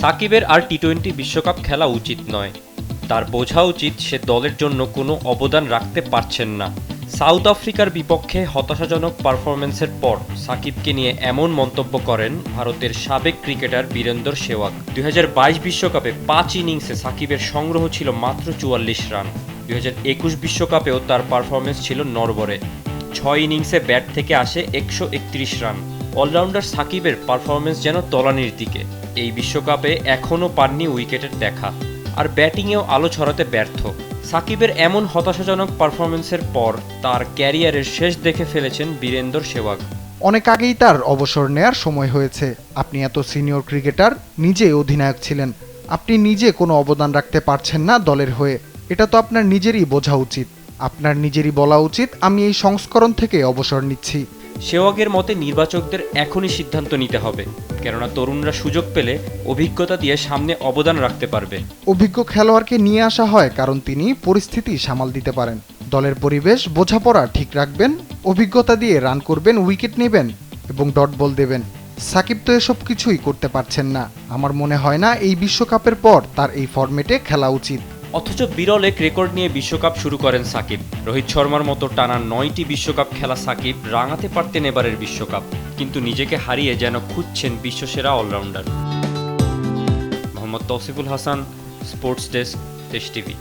সাকিবের আর টি-20 বিশ্বকাপ খেলা উচিত নয়। তার বোঝা উচিত সে দলের জন্য কোনো অবদান রাখতে পারছেন না। সাউথ আফ্রিকার বিপক্ষে হতাশাজনক পারফরম্যান্সের পর সাকিবকে নিয়ে এমন মন্তব্য করেন ভারতের সাবেক ক্রিকেটার বীরেন্দর সেহবাগ। 2022 বিশ্বকাপে 5 ইনিংসে সাকিবের সংগ্রহ ছিল মাত্র 44 রান। 2021 বিশ্বকাপেও তার পারফরম্যান্স ছিল নড়বড়ে। 6 ইনিংসে ব্যাট থেকে আসে 131 রান। অলরাউন্ডার সাকিবের পারফরম্যান্স যেন তলানির দিকে। এই বিশ্বকাপে এখনও পাননি উইকেটের দেখা, আর ব্যাটিংয়েও আলো ছড়াতে ব্যর্থ। সাকিবের এমন হতাশাজনক পারফরম্যান্সের পর তার ক্যারিয়ারের শেষ দেখে ফেলেছেন বীরেন্দর সেহবাগ। অনেক আগেই তার অবসর নেয়ার সময় হয়েছে। আপনি এত সিনিয়র ক্রিকেটার, নিজে অধিনায়ক ছিলেন, আপনি নিজে কোনো অবদান রাখতে পারছেন না দলের হয়ে। এটা তো আপনার নিজেরই বোঝা উচিত। আপনার নিজেরই বলা উচিত, আমি এই সংস্করণ থেকে অবসর নিচ্ছি। সেহবাগের মতে নির্বাচকদের এখনই সিদ্ধান্ত নিতে হবে, কেননা তরুণরা সুযোগ পেলে অভিজ্ঞতা দিয়ে সামনে অবদান রাখতে পারবে। অভিজ্ঞ খেলোয়াড়কে নিয়ে আসা হয় কারণ তিনি পরিস্থিতি সামাল দিতে পারেন, দলের পরিবেশ বোঝাপড়া ঠিক রাখবেন, অভিজ্ঞতা দিয়ে রান করবেন, উইকেট নেবেন এবং ডট বল দেবেন। সাকিব তো এসব কিছুই করতে পারছেন না। আমার মনে হয় না এই বিশ্বকাপের পর তার এই ফরম্যাটে খেলা উচিত। অথচ বিরল এক রেকর্ড নিয়ে বিশ্বকাপ শুরু করেন সাকিব। রোহিত শর্মার মতো টানা 9টি বিশ্বকাপ খেলা সাকিব রাঙাতে পারতেন এবারের বিশ্বকাপ, কিন্তু নিজেকে হারিয়ে যেন খুঁজছেন বিশ্বসেরা allrounder. Mohammad Tousiful Hasan, sports desk, Desh TV.